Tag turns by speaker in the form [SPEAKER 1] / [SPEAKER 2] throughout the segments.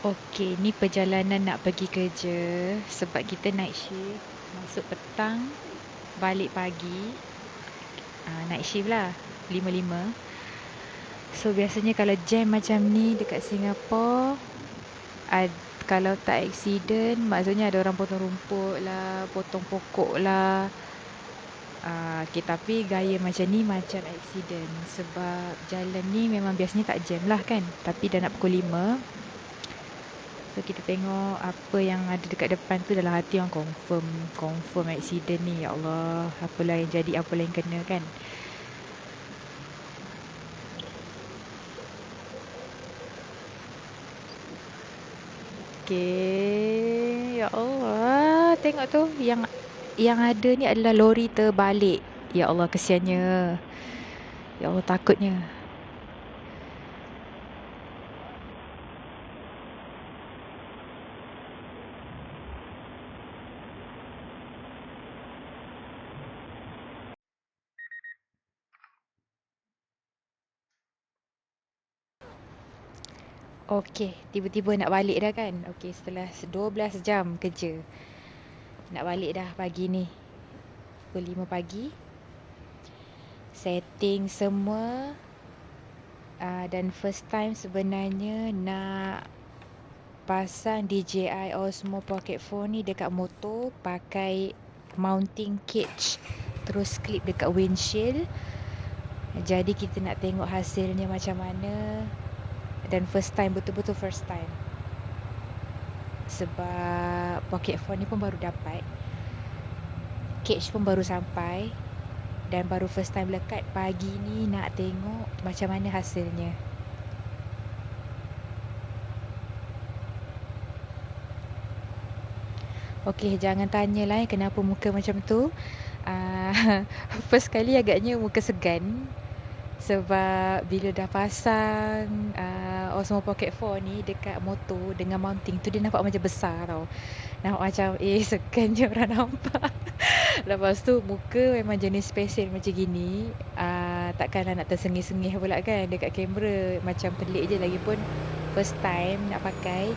[SPEAKER 1] Okey, ni perjalanan nak pergi kerja sebab kita night shift, masuk petang, balik pagi. Night shift lah, 5-5. So biasanya kalau jam macam ni dekat Singapore, kalau tak accident, maksudnya ada orang potong rumput lah, potong pokok lah. Okay, tapi gaya macam ni macam accident sebab jalan ni memang biasanya tak jam lah kan. Tapi dah nak pukul 5. So kita tengok apa yang ada dekat depan tu, dalam hati orang confirm accident ni. Ya Allah, apalah yang jadi, apalah yang kena kan. Okay, ya Allah, tengok tu yang ada ni adalah lori terbalik. Ya Allah, kesiannya. Ya Allah, takutnya. Okey, tiba-tiba nak balik dah kan. Okey, setelah 12 jam kerja, nak balik dah pagi ni. Pukul 5 pagi. Setting semua. Dan first time sebenarnya nak pasang DJI Osmo Pocket Phone ni dekat motor pakai mounting cage, terus clip dekat windshield. Jadi kita nak tengok hasilnya macam mana. Dan first time, betul-betul first time. Sebab pocket phone ni pun baru dapat, cage pun baru sampai, dan baru first time lekat pagi ni. Nak tengok macam mana hasilnya. Okey, jangan tanyalah kenapa muka macam tu. First kali agaknya muka segan. Sebab bila dah pasang Osmo Pocket Phone ni dekat motor dengan mounting tu, dia nampak macam besar tau. Nampak macam segannya orang nampak. Lepas tu muka memang jenis special macam gini. Takkanlah nak tersengih-sengih pula kan dekat kamera. Macam pelik je, lagipun first time nak pakai.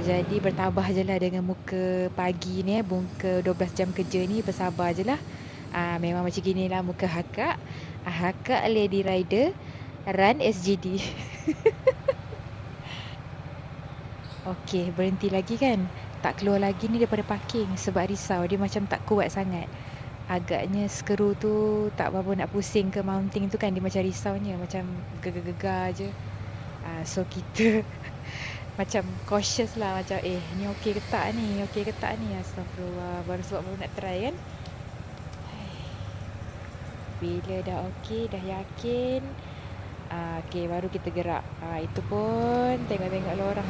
[SPEAKER 1] Jadi bertabah je lah dengan muka pagi ni, muka 12 jam kerja ni. Bersabar je lah. Memang macam gini lah muka hakak. Hakak Lady Rider, run SGD. Okey, berhenti lagi kan. Tak keluar lagi ni daripada parking sebab risau. Dia macam tak kuat sangat. Agaknya skru tu tak apa-apa nak pusing ke mounting tu kan. Dia macam risaunya, macam gegar-gegar je. So kita macam cautious lah. Macam ni okey ke tak ni, okey ke tak ni. Astagfirullah, baru nak try kan. Bila dah okey, dah yakin, okey, baru kita gerak. Itu pun tengok-tengok lah orang.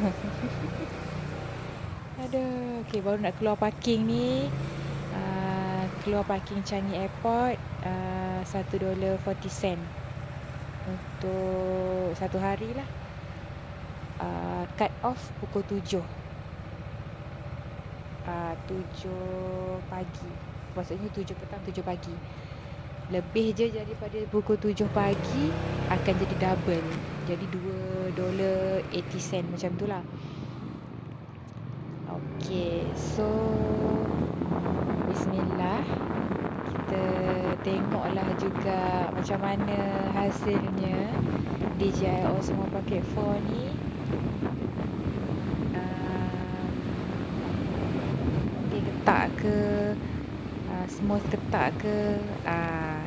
[SPEAKER 1] Aduh, okey, baru nak keluar parking ni. Keluar parking Changi Airport, $1.40 untuk satu hari lah. Cut off pukul 7. 7 pagi. Maksudnya 7 petang, 7 pagi. Lebih je daripada pukul 7 pagi akan jadi double. Jadi $2.80 macam tu lah. Okay, so bismillah. Kita tengoklah juga macam mana hasilnya DJI Osmo Pocket Phone ni. Okay, ketak ke, smooth ketak ke.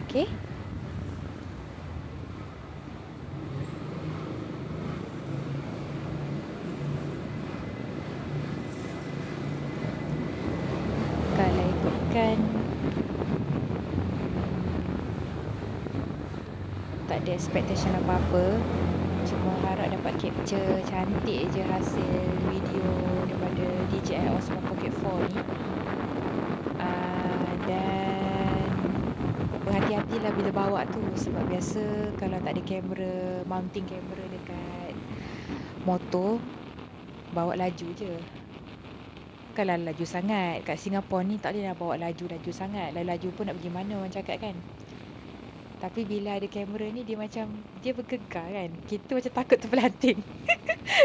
[SPEAKER 1] Okay. Kalau ikutkan, tak ada expectation apa-apa. Cuma harap dapat capture cantik je hasil video daripada DJI Osmo Pocket Phone ni. Dan berhati-hatilah bila bawa tu. Sebab biasa kalau tak ada kamera, mounting kamera dekat motor, bawa laju je. Bukanlah laju sangat. Kat Singapore ni tak boleh nak bawa laju-laju sangat. Laju pun nak pergi mana orang cakap kan. Tapi bila ada kamera ni, dia macam, dia bergegar kan. Kita macam takut terpelanting.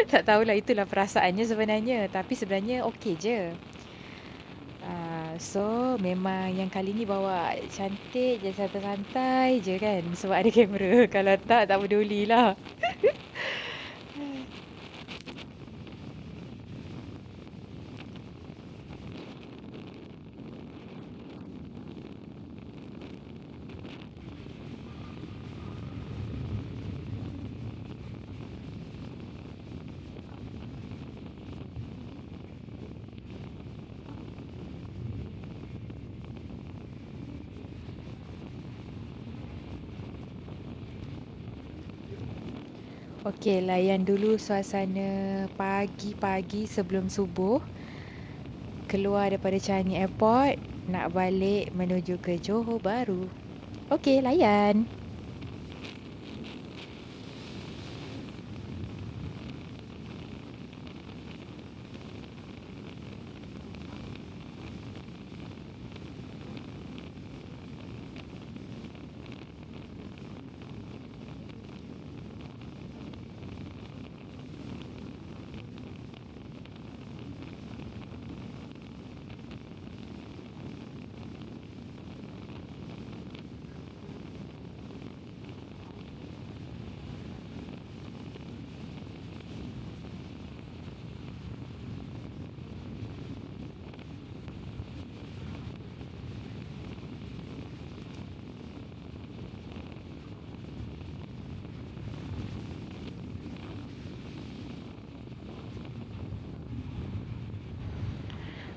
[SPEAKER 1] Tak tahulah itulah perasaannya sebenarnya. Tapi sebenarnya okey je. So memang yang kali ni bawa cantik je, santai-santai je kan. Sebab ada kamera. Kalau tak pedulilah. Okey, layan dulu suasana pagi-pagi sebelum subuh. Keluar daripada Changi Airport, nak balik menuju ke Johor Bahru. Okey, layan.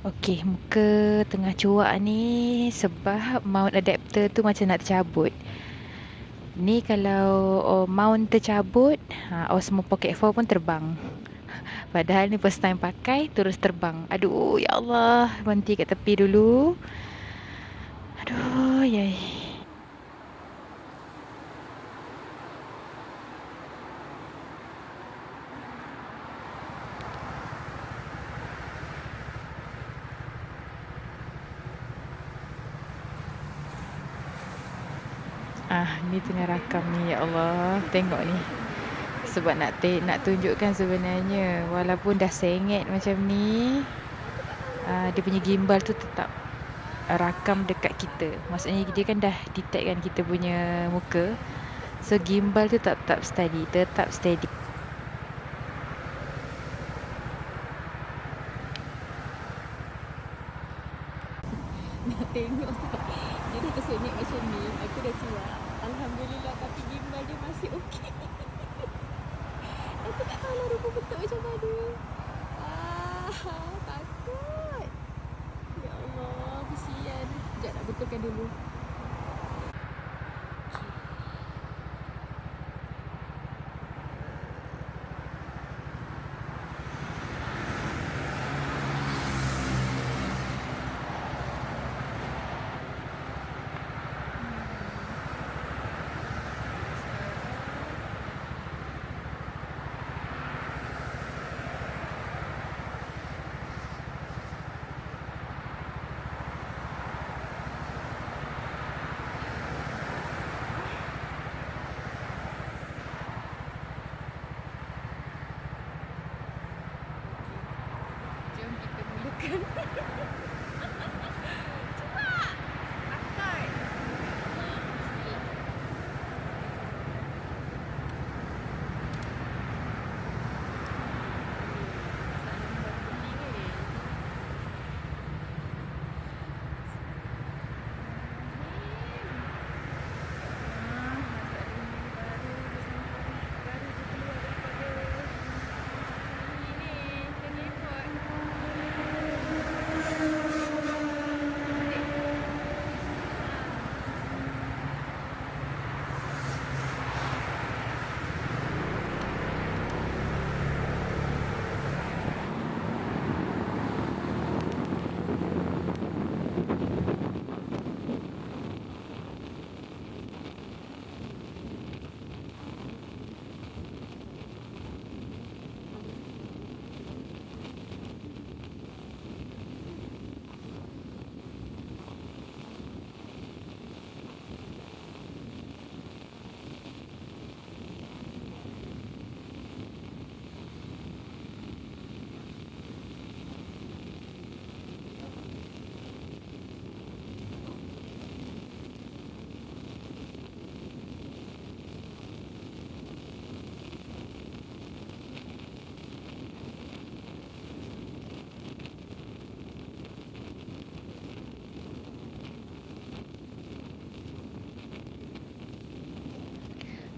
[SPEAKER 1] Okey, muka tengah cuak ni sebab mount adapter tu macam nak tercabut. Ni kalau mount tercabut, Osmo Pocket 4 pun terbang. Padahal ni first time pakai, terus terbang. Aduh, ya Allah. Berhenti kat tepi dulu. Aduh, yai. Ni tengah rakam ni, ya Allah. Tengok ni. Sebab nak tunjukkan sebenarnya walaupun dah sengit macam ni, dia punya gimbal tu tetap rakam dekat kita. Maksudnya dia kan dah detect kan kita punya muka. So gimbal tu tetap steady, tetap steady.
[SPEAKER 2] Nak tengok tak? Dia dah tersenyik macam ni. Aku dah cuak. Alhamdulillah, tapi gimbal dia masih okey. Aku tak tahulah rupa bentuk macam mana. Takut. Ya Allah, kesian. Sekejap nak betulkan dulu.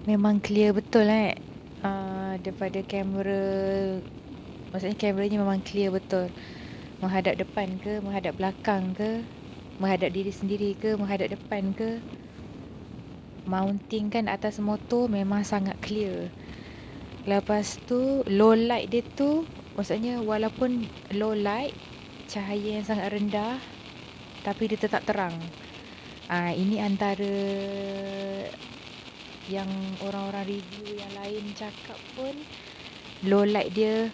[SPEAKER 1] Memang clear betul daripada kamera. Maksudnya kameranya memang clear betul. Menghadap depan ke, menghadap belakang ke, menghadap diri sendiri ke, menghadap depan ke. Mounting kan atas motor memang sangat clear. Lepas tu low light dia tu, maksudnya walaupun low light, cahaya yang sangat rendah, tapi dia tetap terang. Ini antara yang orang-orang review yang lain cakap pun, low light dia,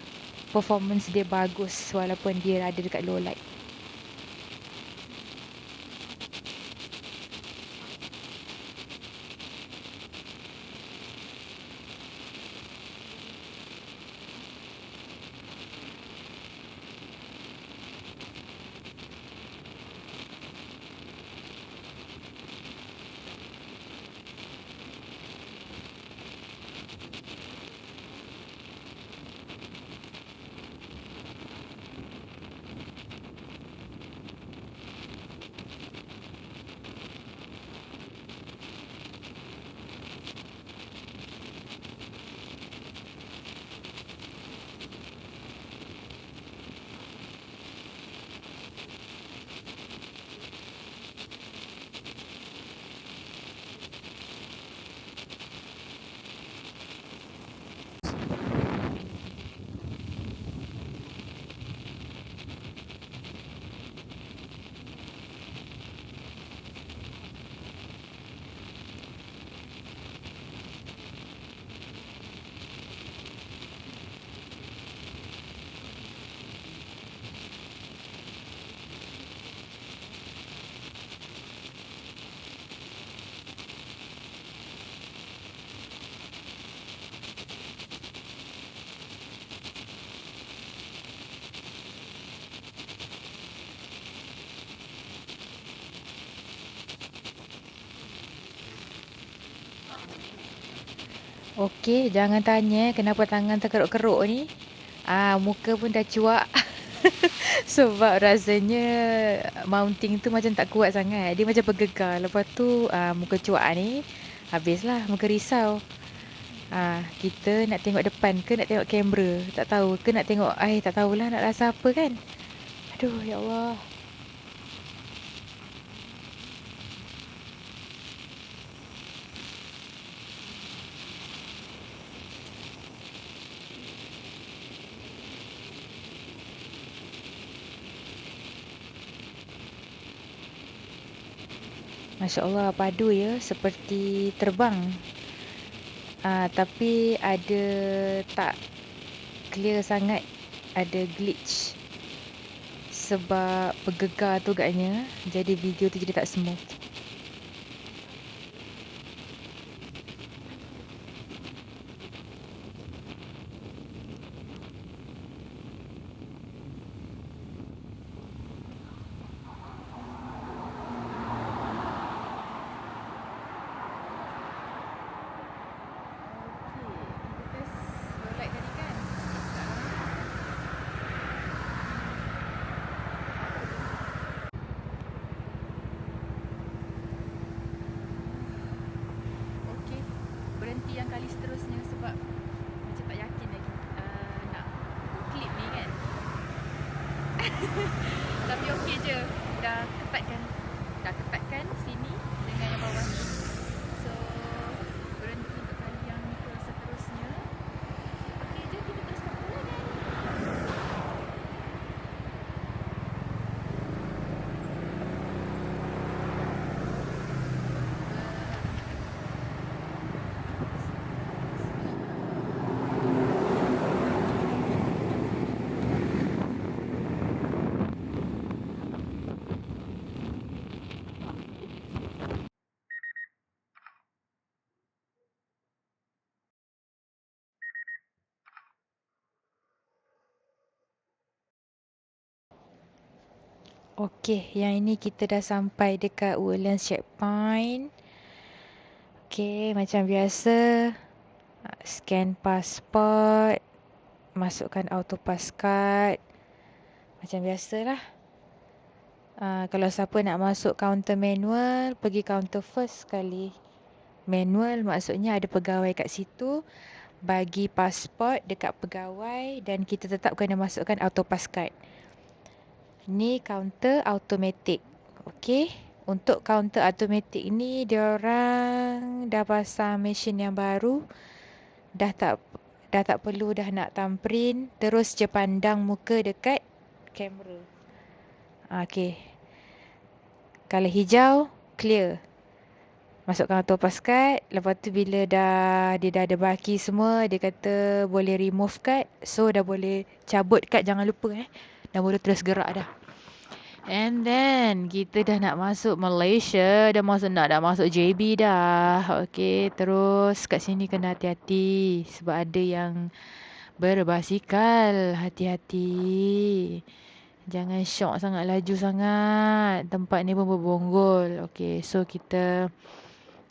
[SPEAKER 1] performance dia bagus walaupun dia ada dekat low light. Okey, jangan tanya kenapa tangan terkeruk-keruk ni. Muka pun dah cuak. Sebab rasanya mounting tu macam tak kuat sangat. Dia macam bergegar. Lepas tu muka cuak ni habislah, muka risau. Kita nak tengok depan ke nak tengok kamera? Tak tahu ke nak tengok, tak tahulah nak rasa apa kan. Aduh, ya Allah. Masya Allah, padu ya, seperti terbang. Tapi ada tak clear sangat, ada glitch. Sebab bergegar tu agaknya, jadi video tu jadi tak smooth. Berhenti yang kali seterusnya sebab macam tak yakin lagi nak klip ni kan. Tapi okey je, dah ketatkan sini dengan yang bawah ni. So berhenti untuk kali yang seterusnya. Okey je, kita teruskan perjalanan. Okey, yang ini kita dah sampai dekat Woodlands Checkpoint. Okey, macam biasa, scan pasport, masukkan auto pass card. Macam biasalah. Kalau siapa nak masuk counter manual, pergi counter first sekali. Manual maksudnya ada pegawai kat situ, bagi pasport dekat pegawai dan kita tetap kena masukkan auto pass card. Ni kaunter automatik. Okey. Untuk kaunter automatik ni diorang dah pasang mesin yang baru. Dah tak perlu dah nak thumbprint, terus je pandang muka dekat kamera. Okey. Kalau hijau, clear. Masukkan auto pass card. Lepas tu bila dia dah ada baki semua, dia kata boleh remove card. So dah boleh cabut card, jangan lupa dah boleh terus gerak dah. And then kita dah nak masuk Malaysia, dah masuk JB dah. Okey, terus kat sini kena hati-hati sebab ada yang berbasikal. Hati-hati. Jangan syok sangat, laju sangat. Tempat ni pun berbonggol. Okey, so kita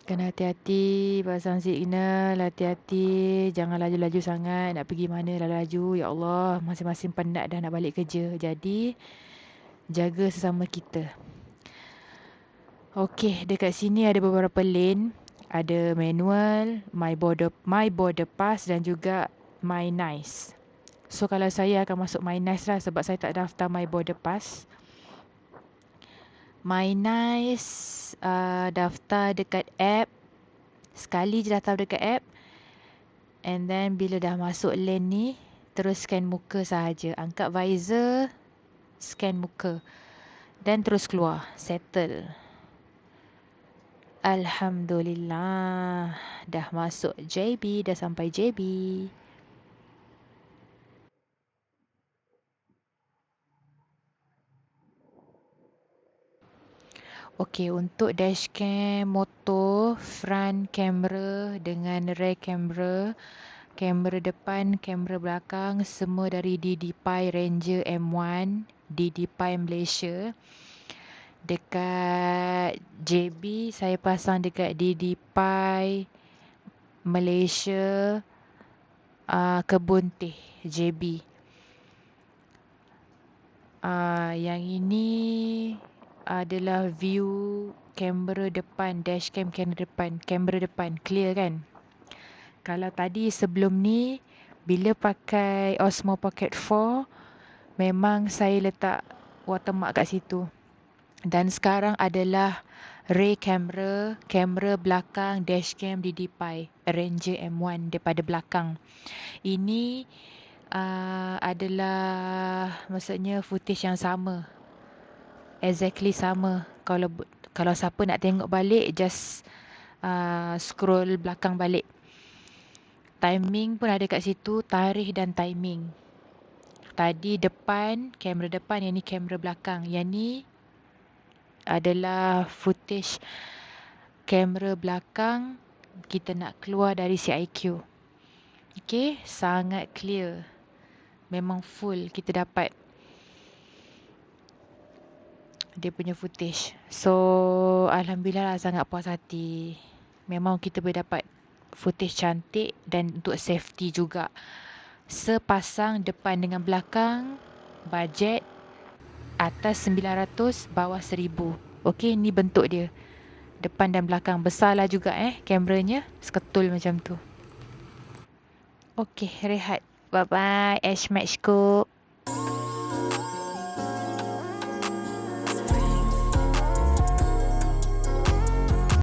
[SPEAKER 1] kena hati-hati, pasang signal, hati-hati. Jangan laju-laju sangat. Nak pergi mana dah laju. Ya Allah, masing-masing penat dah nak balik kerja. Jadi, jaga sesama kita. Okey, dekat sini ada beberapa lane. Ada manual, my border pass dan juga my nice. So, kalau saya akan masuk my nice lah sebab saya tak daftar my border pass. My nice daftar dekat app. Sekali je daftar dekat app. And then bila dah masuk lane ni, terus scan muka sahaja. Angkat visor, scan muka. Dan terus keluar. Settle. Alhamdulillah. Dah masuk JB, dah sampai JB. Okey, untuk dashcam motor, front camera dengan rear camera, kamera depan, kamera belakang, semua dari DDPi Ranger M1, DDPi Malaysia. Dekat JB, saya pasang dekat DDPi Malaysia, Kebun Teh, JB. Yang ini adalah view kamera depan, dashcam kamera depan, clear kan? Kalau tadi sebelum ni, bila pakai Osmo Pocket 4, memang saya letak watermark kat situ. Dan sekarang adalah rear camera, kamera belakang, dashcam DDPi Ranger M1 daripada belakang. Ini adalah maksudnya footage yang sama. Exactly sama. Kalau siapa nak tengok balik, just scroll belakang balik. Timing pun ada kat situ, tarikh dan timing. Tadi depan, kamera depan, yang ni kamera belakang. Yang ni adalah footage kamera belakang kita nak keluar dari CIQ. Okay, sangat clear. Memang full kita dapat dia punya footage. So, Alhamdulillah lah, sangat puas hati. Memang kita boleh dapat footage cantik dan untuk safety juga. Sepasang depan dengan belakang, bajet atas 900, bawah 1000. Okey, ni bentuk dia. Depan dan belakang. Besarlah juga kameranya. Seketul macam tu. Okey, rehat. Bye-bye. Ash Match Scoop.